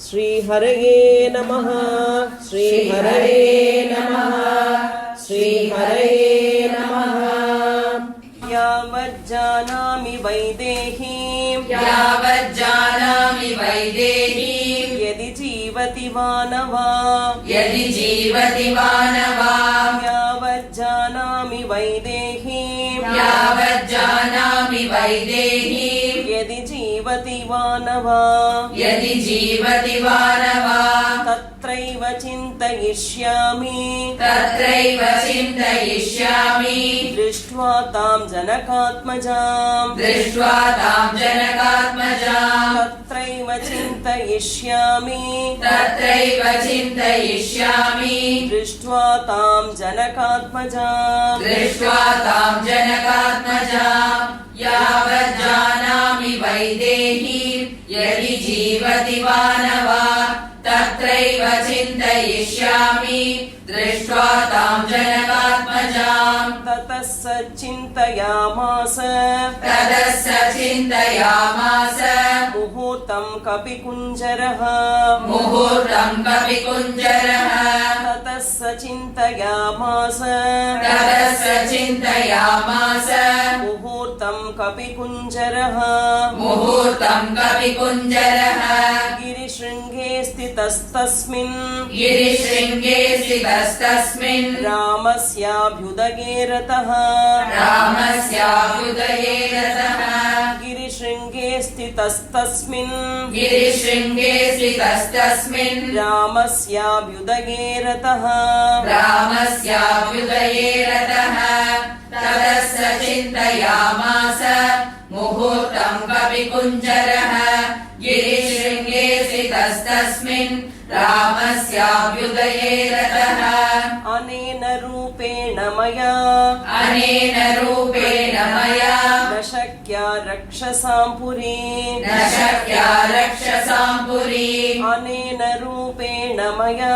श्रीहरये नमः श्रीहरये नमः श्रीहरये नमः। यावज्जानामि वैदेहीं यदि जीवति मानवा यावज्जानामि वैदेहीं यदि जीवति मानवा तत्रैव चिन्तयिष्यामि दृष्ट्वा तां जनकात्मजां तत्रैव चिन्तयिष्यामि दृष्ट्वा तां जनकात्मजां यावज्जानामि वैदेहीं यदि जीवति मानवा तत्रैव चिन्तयिष्यामि दृष्ट्वा तां जनकात्मजां ततः स चिन्तयामास मुहूर्तं कपिकुञ्जरः ततः स चिन्तयामास मुहूर्तं कपिकुञ्जरः गिरिशृङ्गे स्थितस्तस्मिन् रामस्याभ्युदये रतः गिरिशृङ्गे स्थितस्तस्मिन् रामस्याभ्युदये रतः ततः स चिन्तयामास मुहूर्तं कपिकुञ्जरः गिरिशृङ्गे स्थितस्तस्मिन् रामस्याभ्युदये रतः। अनेन रूपेण मया न शक्या रक्षसां पुरी अनेन रूपेण मया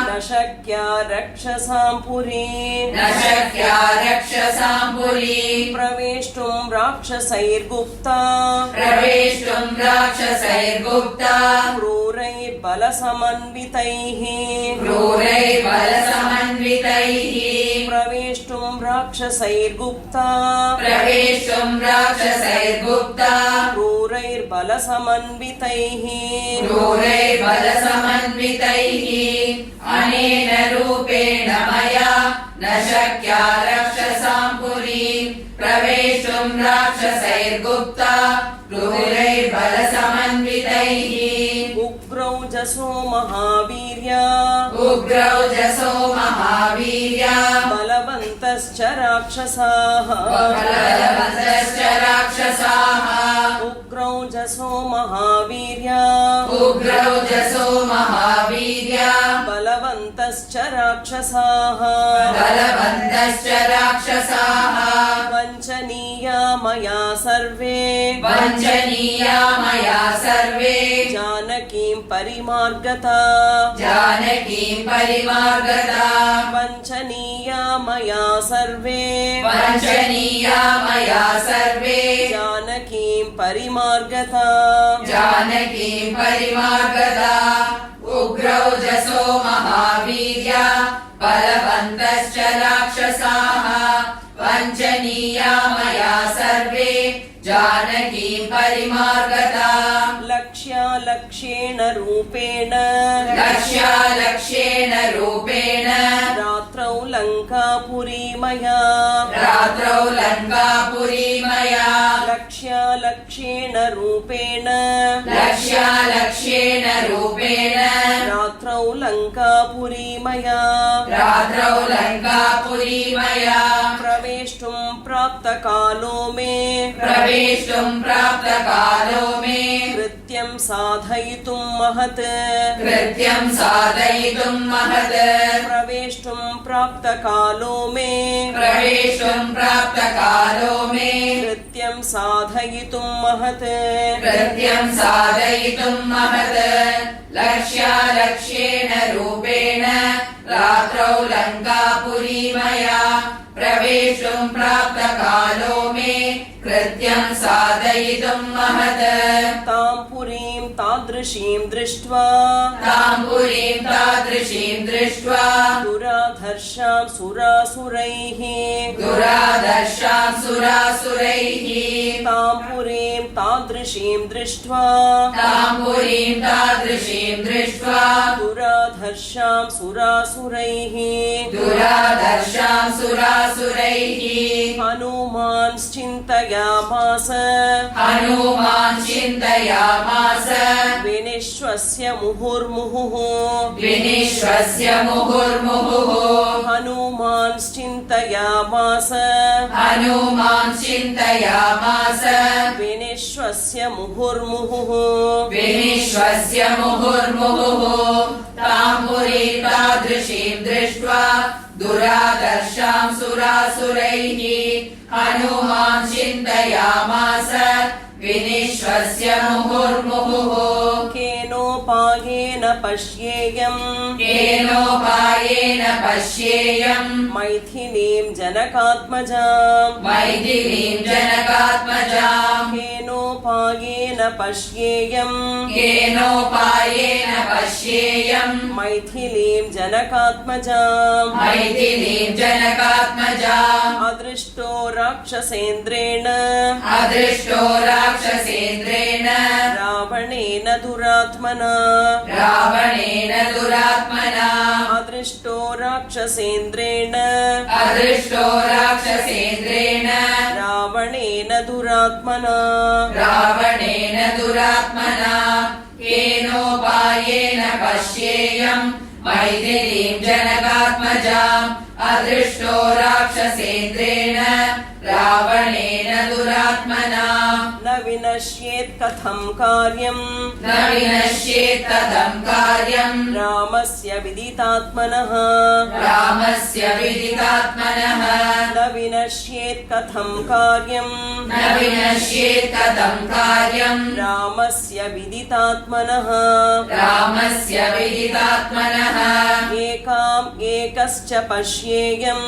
न शक्या रक्षसां पुरी प्रवेष्टुं राक्षसैर्गुप्ता क्रूरैर्बलसमन्वितैः प्रवेष्टुं राक्षसैर्गुप्ता क्रूरैर्बलसमन्वितैः अनेन रूपेण मया न शक्या रक्षसां पुरी प्रवेष्टुं राक्षसैर्गुप्ता क्रूरैर्बलसमन्वितैः उग्रौजसो महावीर्या बलवन्तश्च राक्षसाः उग्रौजसो महावीर्या बलवन्तश्च राक्षसाः वञ्चनीया मया सर्वे जानकीं परिमार्गता वञ्चनीया मया सर्वे जानकीं परिमार्गता उग्रौजसो महावीर्या बलवन्तश्च राक्षसाः वञ्चनीया मया सर्वे जानकीं परिमार्गता लक्ष्येण रूपेण रात्रौ लङ्कापुरी मया लक्ष्येण रूपेण रात्रौ लङ्कापुरी मया प्रवेष्टुं प्राप्तकालो मे कृत्यं साधयितुं महत् प्रवेष्टुं प्राप्तकालो मे कृत्यं साधयितुं महत् लक्ष्येण रूपेण रात्रौ लङ्कापुरी मया प्रवेशुं प्राप्तकालो मे कृत्यं साधयितुं महत् तां तादृशीं दृष्ट्वा तां पुरीं तादृशीं दृष्ट्वा दुराधर्षां सुरासुरैः दुराधर्षां सुरासुरैः तां पुरीं तादृशीं दृष्ट्वा तां पुरीं तादृशीं दृष्ट्वा दुराधर्षां सुरासुरैः दुराधर्षां सुरासुरैः हनुमान्श्चिन्तयामास हनुमान् चिन्तयामास विनिश्वस्य मुहुर्मुहुः विनिश्वस्य मुहुर्मुहुः हनुमान्श्चिन्तयामास हनुमान् चिन्तयामास विनिश्वस्य मुहुर्मुहुः विनिश्वस्य मुहुर्मुहुः तां पुरीं तादृशीं दृष्ट्वा दुराधर्षां सुरासुरैः हनुमान् चिन्तयामास विनिश्वस्य मुहुर्मुहुः केनोपायेन पश्येयम् केनोपायेन पश्येयम् मैथिलीं जनकात्मजाम् मैथिलीं जनकात्मजाम् केनोपायेन पश्येयम् केनोपायेन पश्येयम् मैथिलीं जनकात्मजाम् मैथिलीं जनकात्मजाम् अदृष्टो राक्षसेन्द्रेण अदृष्टो राक्षसेन्द्रेण रावणेन दुरात्मना रावणेन दुरात्मना अदृष्टो राक्षसेन्द्रेण अदृष्टो राक्षसेन्द्रेण रावणेन दुरात्मना रावणेन दुरात्मना केनोपायेन पश्येयम् मैथिलीं जनकात्मजाम् अदृष्टो राक्षसेन्द्रेण रावणेन दुरात्मना न विनश्येत् कथं कार्यम् न विनश्येत् कथं कार्यम् रामस्य विदितात्मनः रामस्य विदितात्मनः न विनश्येत् कथं कार्यम् न विनश्येत् कथं कार्यम् रामस्य विदितात्मनः रामस्य विदितात्मनः एकाम् एकश्च पश्येयम्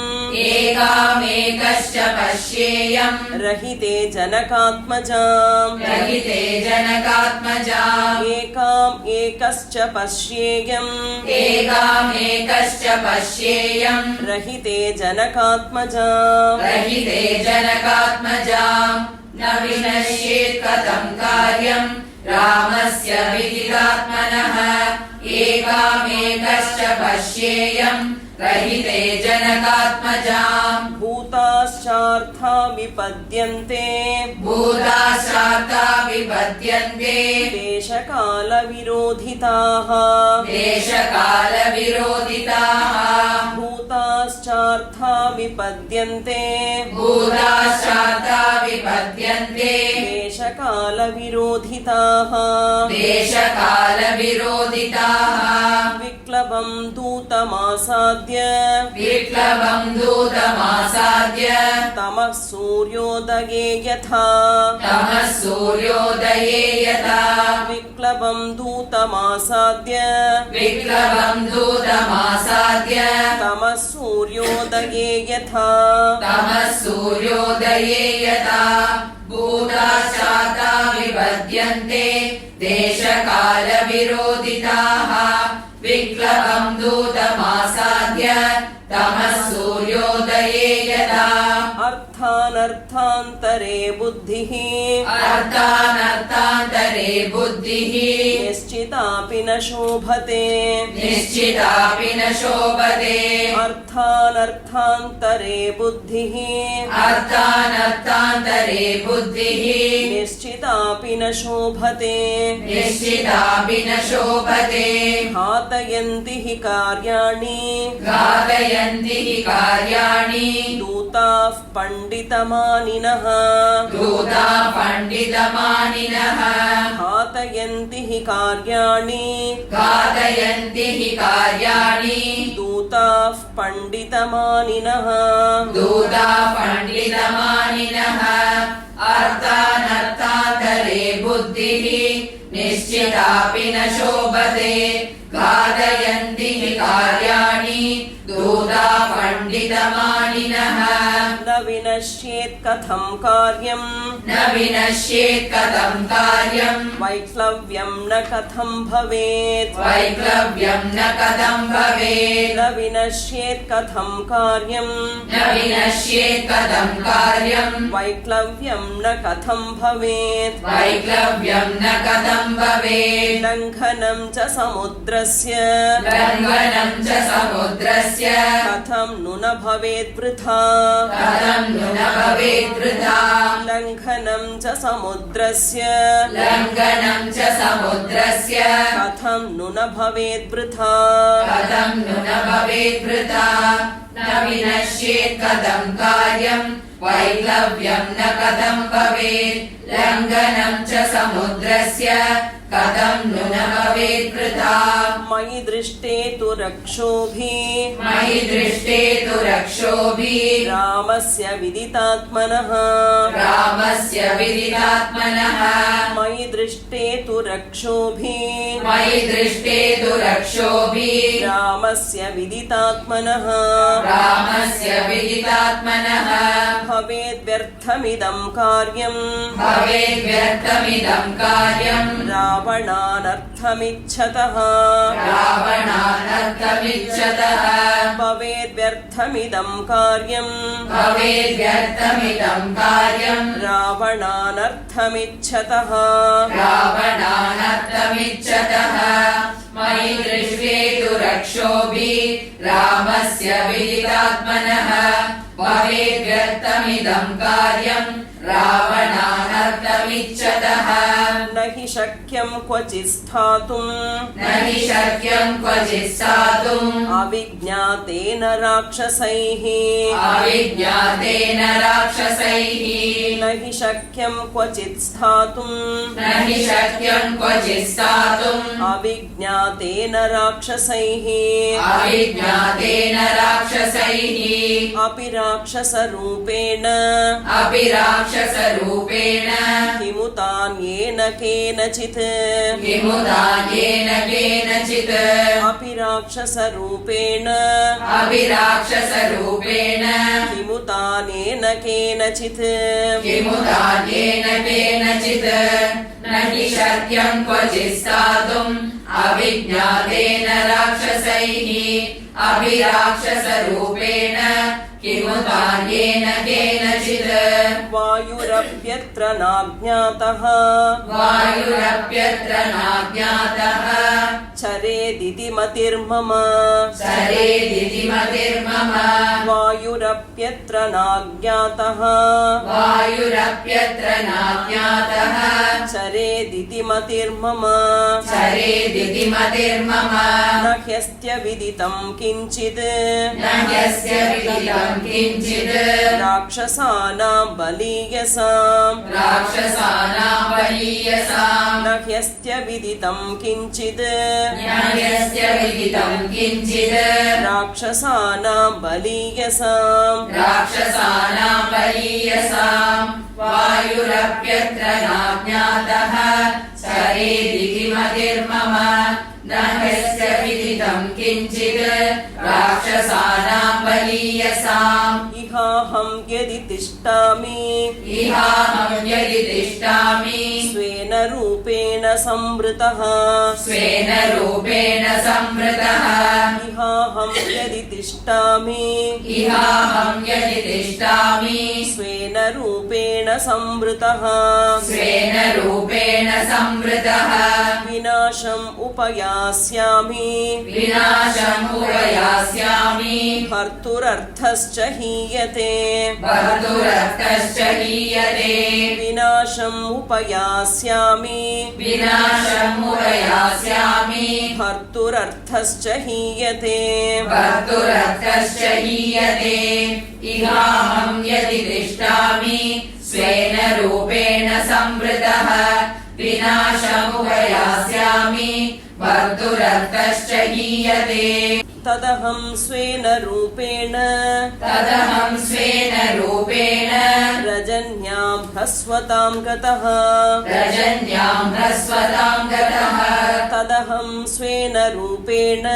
एकामेकश्च पश्येयम् रहिते जनकात्मजाम् रहिते जनकात्मजाम् एकाम् एकश्च पश्येयम् एकामेकश्च पश्येयम् रहिते जनकात्मजाम् रहिते जनकात्मजाम् न विनश्येत् कथं कार्यम् रामस्य विदितात्मनः एकामेकश्च पश्येयम् रहिते जनकात्मजाम् भूताश्चार्था विपद्यन्ते भूताश्चार्था विपद्यन्ते देशकालविरोधिताः देशकालविरोधिताः भूताश्चार्था विपद्यन्ते भूताश्चार्था विपद्यन्ते देशकालविरोधिताः देशकालविरोधिताः विक्लवं दूतमासाद्य विप्लवं दूतमासाद्य तमः सूर्योदये यथा तमः सूर्योदये यथा विक्लवं दूतमासाद्य विप्लवं दूतमासाद्य तमः सूर्योदये यथा तमः सूर्योदये यथा भूताश्चार्था विपद्यन्ते देशकालविरोधिताः विप्लवं दूतमासाद्य तमः सूर्योदये यथा अर्थानर्थान्तरे बुद्धिः अर्थानर्थान्तरे बुद्धिः निश्चितापि न शोभते निश्चितापि न शोभते अर्थानर्थान्तरे बुद्धिः अर्थानर्थान्तरे बुद्धिः निश्चितापि न शोभते निश्चितापि न शोभते घातयन्ति हि कार्याणि घातयन्ति हि कार्याणि दूताः पण्डितमानिनः दूता पण्डितमानिनः घातयन्ति हि कार्याणि घातयन्ति हि कार्याणि दूताः पण्डितमानिनः दूता पण्डितमानिनः अर्थानर्थान्तरे बुद्धिः निश्चितापि न शोभते घातयन्ति हि कार्याणि दूता पण्डितमानिनः न विनश्येत् विनश्येत् कथं कार्यम् न विनश्येत् कथं कार्यम् वैक्लव्यं न कथं भवेत् वैक्लव्यं न कथं भवेत् न विनश्येत् कथं कार्यम् न विनश्येत् कथं कार्यम् वैक्लव्यं न कथं भवेत् वैक्लव्यं न कथं भवेत् लङ्घनं च समुद्रस्य लङ्घनं च समुद्रस्य कथं नु न भवेत् वृथा कथं नु न भवेत् वृथा लङ्घनं च समुद्रस्य लङ्घनं च समुद्रस्य कथं नु न भवेत् वृथा कथं नु न भवेत् वृथा न विनश्येत् कथं कार्यम् वैक्लव्यं न कथं भवेत् लङ्घनं च समुद्रस्य कथं नु न भवेत् वृथा मयि दृष्टे तु रक्षोभिः मयि दृष्टे तु रक्षोभिः रामस्य विदितात्मनः रामस्य विदितात्मनः मयि दृष्टे तु रक्षोभिः मयि दृष्टे तु रक्षोभिः रामस्य विदितात्मनः रामस्य विदितात्मनः भवेद् व्यर्थमिदं कार्यम् भवेद् व्यर्थमिदं कार्यम् रावणानर्थमिच्छतः रावणानर्थमिच्छतः भवेद् व्यर्थमिदं कार्यम् भवेद् व्यर्थमिदं कार्यम् रावणानर्थमिच्छतः रावणानर्थमिच्छतः मयि दृष्टे तु रक्षोभिः रामस्य विदितात्मनः भवेद् व्यर्थमिदं कार्यम् रावणानर्थमिच्छतः न हि शक्यं क्वचित् स्थातुम् न हि शक्यं क्वचित् स्थातुम् अविज्ञातेन राक्षसैः अविज्ञातेन राक्षसैः न हि शक्यं क्वचित् स्थातुम् न हि शक्यं क्वचित् स्थातुम् अविज्ञातेन राक्षसैः अविज्ञातेन राक्षसैः अपि राक्षसरूपेण अपि राक्षसरूपेण किमुतान्येन केनचित् किमुदान्येन केनचित् अपि राक्षसरूपेण अपि राक्षसरूपेण किमुतानेन केनचित् किमुदान्येन केनचित् न हि शक्यं क्वचित् स्थातुम् अविज्ञातेन राक्षसैः अपि राक्षसरूपेण किमुदान्येन केनचित् वायुरप्यत्र नाज्ञातः वायुरप्यत्र नाज्ञातः चरेदिति मतिर्मम चरेदिति मतिर्मम वायुरप्यत्र नाज्ञातः वायुरप्यत्र नाज्ञातः चरेदिति मतिर्मम चरेदिति मतिर्मम न ह्यस्त्यविदितं किञ्चित् न ह्यस्य विदितं किञ्चित् राक्षसानां बलीयसाम् राक्षसानां बलीयसाम् न ह्यस्त्यविदितं किञ्चित् न ह्यस्य विदितं किञ्चित् राक्षसानां बलीयसाम् राक्षसानां बलीयसाम् वायुरप्यत्र नाज्ञातः चरेदिति मतिर्मम न ह्यस्य विदितं किञ्चित् राक्षसानां बलीयसाम् इहाहं यदि तिष्ठामि इहाहं यदि तिष्ठामि स्वेन रूपेण संवृतः स्वेन रूपेण संवृतः इहाहं यदि तिष्ठामि इहाहं यदि तिष्ठामि स्वेन रूपेण संवृतः स्वेन रूपेण संवृतः विनाशम् उपयास्यामि विनाशम् उपयास्यामि भर्तुरर्थश्च हीयते भर्तुरर्थश्च हीयते विनाशम् उपयास्यामि विनाशम् उपयास्यामि भर्तुरर्थश्च हीयते भर्तुरर्थश्च हीयते इहाहं यदि तिष्ठामि स्वेन रूपेण संवृतः विनाशमुपयास्यामि भर्तुरर्थश्च हीयते तदहं स्वेन रूपेण तदहं स्वेन रूपेण रजन्यां ह्रस्वतां गतः रजन्यां ह्रस्वतां गतः तदा तदहं स्वेन रूपेण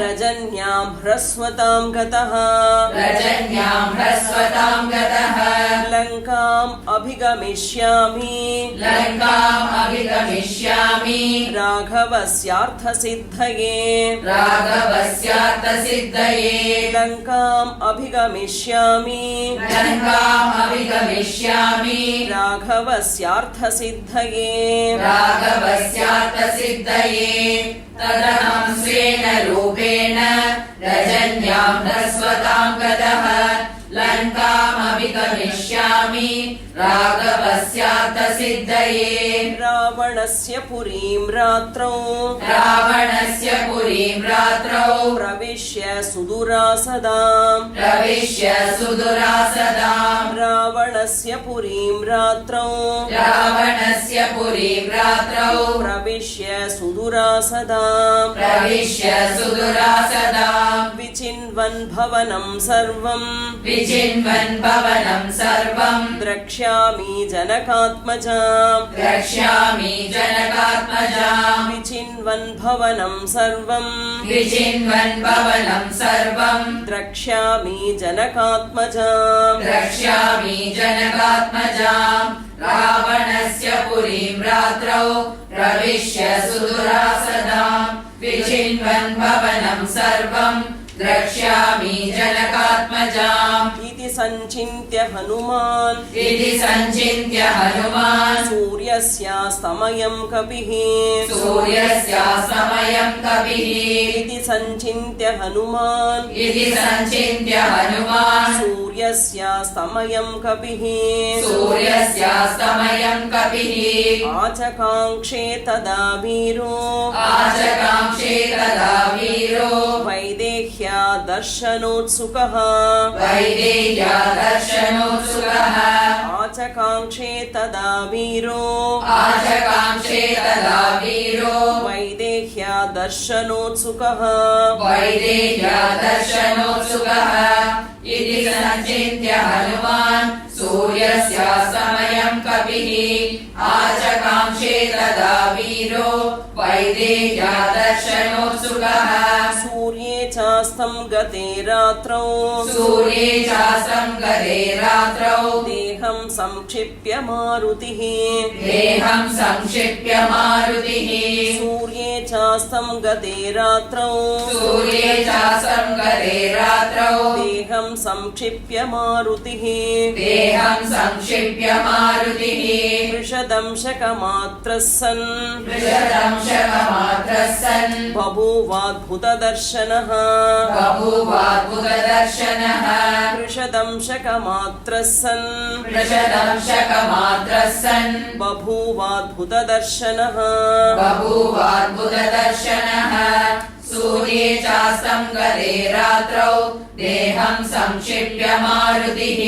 रजन्यां ह्रस्वतां गतः लङ्काम् अभिगमिष्यामि राघवस्यार्थसिद्धये लङ्काम् अभिगमिष्यामि राघवस्यार्थसिद्धये तदहं स्वेन रूपेण रजन्यां ह्रस्वतां गतः लङ्कामभिगमिष्यामि राघवस्यार्थसिद्धये रावणस्य पुरीं रात्रौ प्रविश्य सुदुरासदाम् रावणस्य पुरीं रात्रौ प्रविश्य सुदुरासदाम् विचिन्वन् भवनं सर्वं द्रक्ष्यामि जनकात्मजाम् विचिन्वन् भवनं सर्वं द्रक्ष्यामि जनकात्मजाम् रावणस्य पुरीं रात्रौ प्रविश्य सुदुरासदाम् विचिन्वन् भवनं सर्वं द्रक्ष्यामि जनकात्मजाम् इति सञ्चिन्त्य हनुमान् सूर्यस्यास्तमयं कपिः इति सञ्चिन्त्य हनुमान् सूर्यस्यास्तमयं कपिः आचकाङ्क्षे तदा वीरो वैदेह्या दर्शनोत्सुकः आचकाङ्क्षे तदा वीरो वैदेह्या दर्शनोत्सुकः इति सञ्चिन्त्य हनुमान् सूर्यस्यास्तमयं कपिः आचकाङ्क्षे तदा वीरो वैदेह्या दर्शनोत्सुकः सूर्ये चास्तं गते रात्रौ देहं संक्षिप्य मारुतिः सूर्ये चास्तं गते रात्रौ देहं संक्षिप्य मारुतिः वृषदंशकमात्रः सन् बभूवाद्भुतदर्शनः वृषदंशकमात्रः सन् बभूवाद्भुतदर्शनः सूर्ये चास्तं गते रात्रौ देहं संक्षिप्य मारुतिः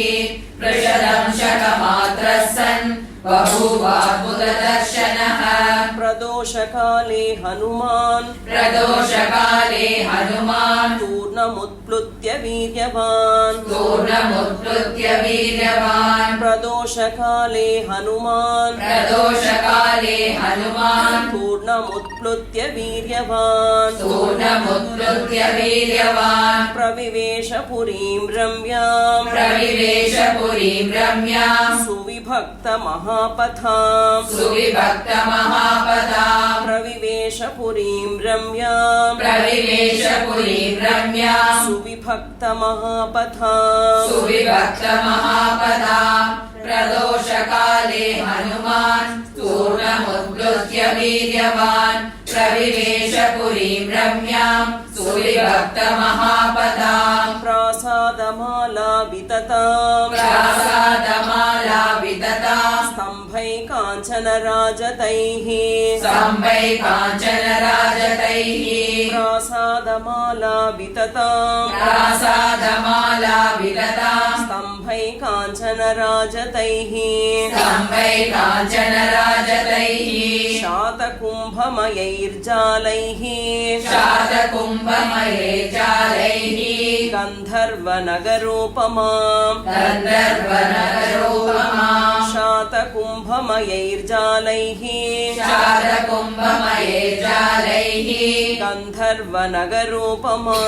वृषदंशकमात्रः सन् बभूवाद्भुतदर्शनः प्रदोषकाले हनुमान् तूर्णमुत्प्लुत्य वीर्यवान् प्रदोषकाले हनुमान् तूर्णमुत्प्लुत्य वीर्यवान् प्रविवेश पुरीं रम्याम् सुविभक्त महापथाम् प्रविवेश पुरीं रम्याम् सुविभक्त महापथाम् प्रदोषकाले हनुमान् तूर्णमुत्प्लुत्य वीर्यवान् प्रविवेश पुरीं रम्याम् सुविभक्त महापथाम् प्रासादमाला वितताम् स्तम्भै काञ्चन राजतैः प्रासादमाला वितताम् स्तम्भै काञ्चन राजतैः शातकुम्भमयैर्जालैः गन्धर्वनगरोपमाम् शातकुम्भमयैर्जालैः शातकुम्भमयैर्जालैः गन्धर्वनगरोपमा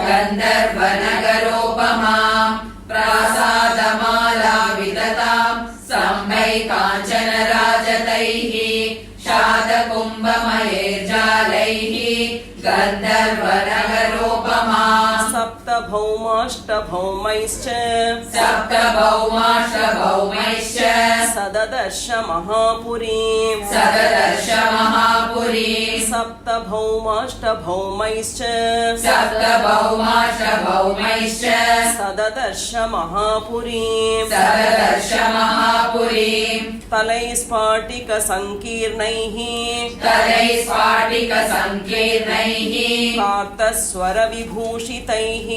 गन्धर्वनगरोपमाम् प्रासादमाला विदताम् सम्भै काञ्चनराजतैः शातकुम्भमयैर्जालैः गन्धर्वनगरोपमा सप्तभौमाष्टभौमैश्च सप्तभौमाष्टभौमैश्च सददर्श महापुरीं सददर्श महापुरीं सप्तभौमाष्टभौमैश्च सप्तभौमाष्टभौमैश्च सददर्श महापुरीं सददर्श महापुरीं तलैस्फाटिकसङ्कीर्णैः तलैस्फाटिकसङ्कीर्णैः कार्तस्वरविभूषितैः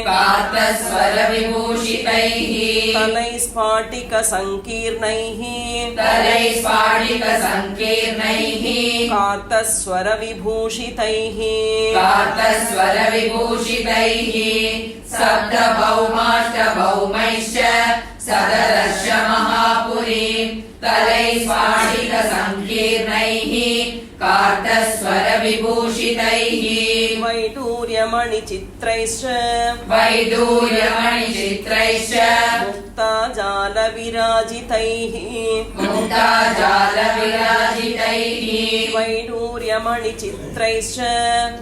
कार्तस्वरविभूषितैः तलैस्फाटिकसङ्कीर्णैः तलैस्फाटिकसङ्कीर्णैः कार्तस्वरविभूषितैः कार्तस्वरविभूषितैः सप्तभौमाष्टभौमैश्च सददर्श महापुरीं तलैस्फाटिकसङ्कीर्णैः कार्तस्वरविभूषितैः वैडूर्यमणिचित्रैश्च वैडूर्यमणिचित्रैश्च मुक्ताजालविराजितैः मुक्ताजालविराजितैः वैडूर्यमणिचित्रैश्च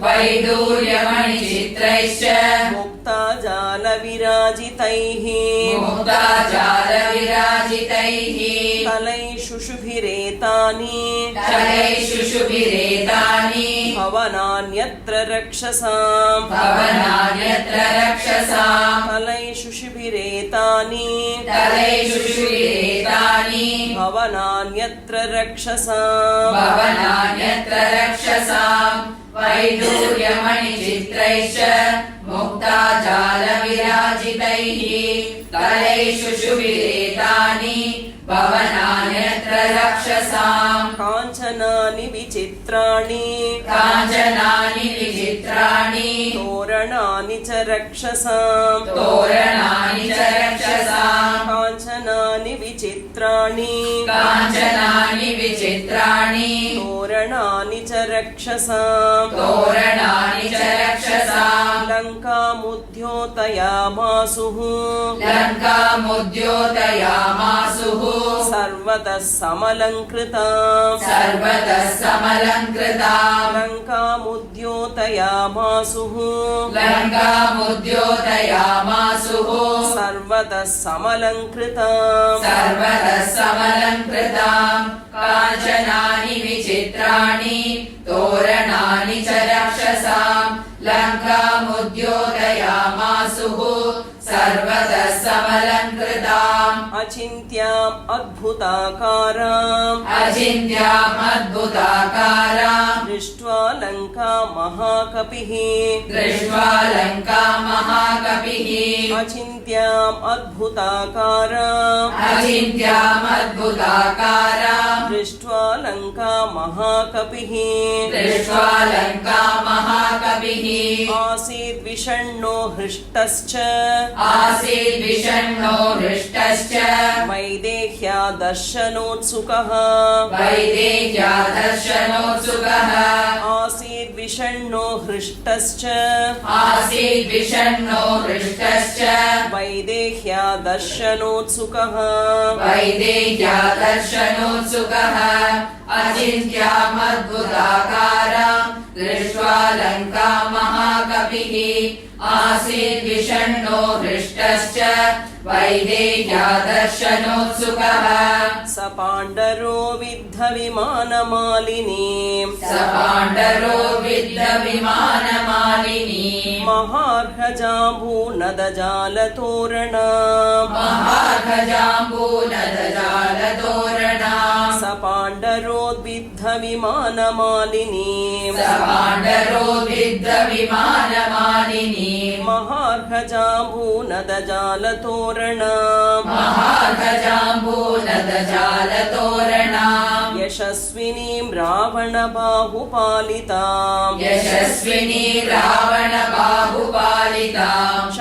वैडूर्यमणिचित्रैश्च मुक्ताजालविराजितैः मुक्ताजालविराजितैः तलैशुशुभिरेतानि तलैशुशुभिरेतानि भवनान्यत्र रक्षसाम् भवनान्यत्र रक्षसाम् तलैशुशुभिरेतानि तलैशुशुभिरेतानि भवनान्यत्र रक्षसाम् भवनान्यत्र रक्षसाम् वैडूर्यमणिचित्रैश्च मुक्ताजालविराजितैः तलैशुशुभिरेतानि भवनान्यत्र रक्षसाम् काञ्चनानि विचित्राणि काञ्चनानि विचित्राणि तोरणानि च रक्षसाम् तोरणानि च रक्षसाम् काञ्चनानि विचित्राणि काञ्चनानि विचित्राणि तोरणानि च रक्षसाम् तोरणानि च रक्षसाम् लङ्कामुद्योतयामासुः लङ्कामुद्योतयामासुः सर्वतः समलङ्कृताम् सर्वतः समलङ्कृताम् लङ्कामुद्योतयामासुः लङ्कामुद्योतयामासुः सर्वतः समलङ्कृताम् सर्वतः समलङ्कृताम् काञ्चनानि विचित्राणि तोरणानि च रक्षसाम् लङ्कामुद्योतयामासुः सर्वतः समलङ्कृताम् अचिन्त्याम् अद्भुताकाराम् अचिन्त्याम् अद्भुताकाराम् दृष्ट्वा लङ्का महाकपिः दृष्ट्वा लङ्का महाकपिः अचिन्त्याम् अद्भुताकाराम् अचिन्त्याम् अद्भुताकाराम् दृष्ट्वा लङ्का महाकपिः दृष्ट्वा लङ्का महाकपिः आसीद् विषण्णो हृष्टश्च आसीद् विषण्णो हृष्टश्च वैदेह्या दर्शनोत्सुकः वैदेह्या दर्शनोत्सुकः आसीद् विषण्णो हृष्टश्च आसीद् विषण्णो हृष्टश्च वैदेह्या दर्शनोत्सुकः वैदेह्या दर्शनोत्सुकः अचिन्त्याम् अद्भुताकाराम् दृष्ट्वा लङ्का महाकपिः आसीद् विषण्णो हृष्टश्च वैदेह्या दर्शनोत्सुकः स पाण्डरो विद्धविमानमालिनीम् स पाण्डरो विद्धविमानमालिनीम् महार्घजाम्बूनदजालतोरणाम् महार्घजाम्बूनदजालतोरणाम् स पाण्डरोद्विद्धविमानमालिनीम् स पाण्डरो विद्धविमानमालिनीम् महार्घजाम्बूनदजालतोरणाम् महार्घजाम्बूनदजालतोरणाम् यशस्विनीं रावणबाहुपालिताम्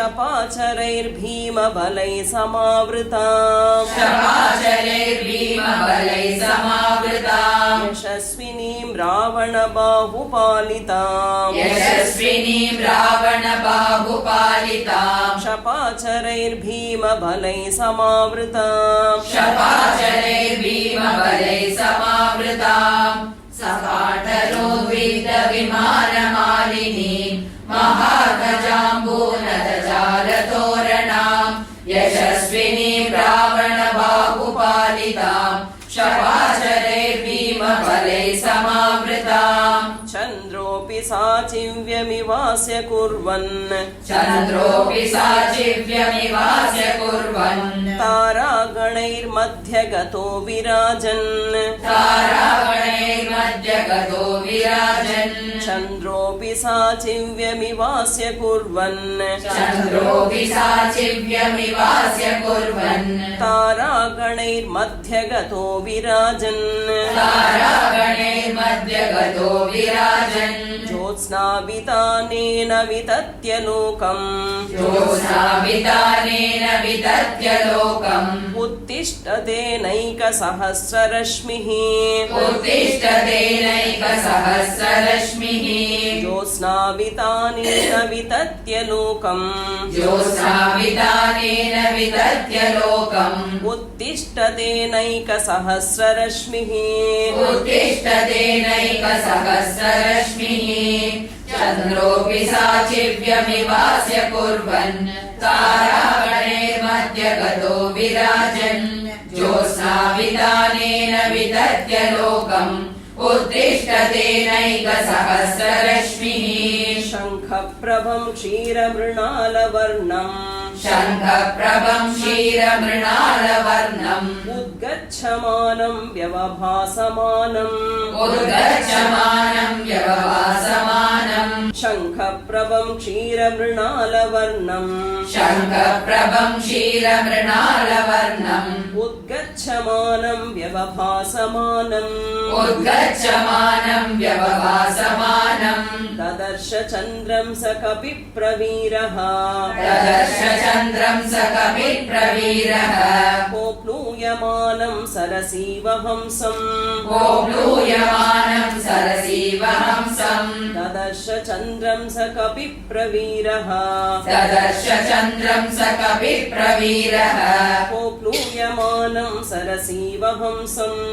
शपाचरैर्भीमबलैः समावृताम् यशस्विनीं रावणबाहुपालिताम् शपाचरैर्भीमबलैः समावृताम् सपाटलोद्विग्धविमानमालिनीं महागजाम्बूनदजालतोरणाम् यशस्विनीं रावणबाहुपालिताम् शपाचरैर्भीमबलैः समावृताम् चन्द्रोऽपि साचिव्यमिवास्य कुर्वन् तारागणैर्मध्यगतो विराजन् चन्द्रोऽपि साचिव्यमिवास्य कुर्वन् तारागणैर्मध्यगतो विराजन् ज्योत्स्नावितानेन वितत्य लोकम् उत्तिष्ठते नैकसहस्ररश्मिः ज्योत्स्नावितानेन वितत्य लोकम् उत्तिष्ठते नैकसहस्ररश्मिः चन्द्रोऽपि साचिव्यमिवास्य कुर्वन् तारागणैर्मध्यगतो विराजन् ज्योत्स्नावितानेन वितत्य लोकम् उत्तिष्ठते नैकसहस्ररश्मिः शङ्खप्रभं क्षीरमृणालवर्णम् उद्गच्छमानं व्यवभासमानम् शङ्खप्रभं क्षीरमृणालवर्णम् उद्गच्छमानं व्यवभासमानम् ददर्श चन्द्रं स कपिप्रवीरः कोप्लूयमानं सरसीव हंसम् ददर्श चन्द्रं स कपिप्रवीरः कोप्लूयमानं सरसीव हंसम्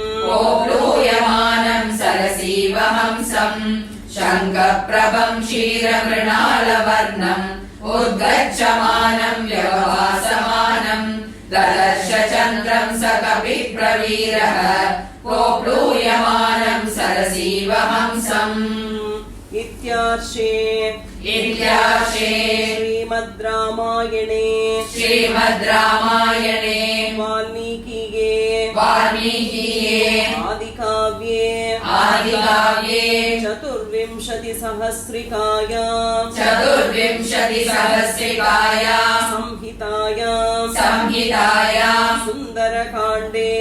शङ्खप्रभं क्षीरमृणालवर्णम् उद्गच्छमानं व्यवभासमानम् ददर्श चन्द्रं स कपिप्रवीरः कोप्लूयमानं सरसीव हंसम् इत्यार्षे श्रीमद् रामायणे वाल्मीकिये आदिकाव्ये चतुर्विंशतिसहस्रिकायां संहितायां सुन्दरकाण्डे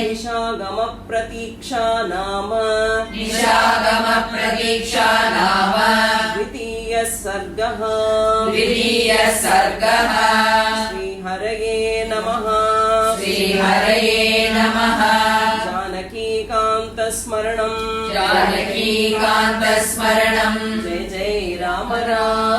निशागमप्रतीक्षा नाम द्वितीयः सर्गः श्रीहरये नमः जानकीकान्तस्मरणम् जय जय राम राम।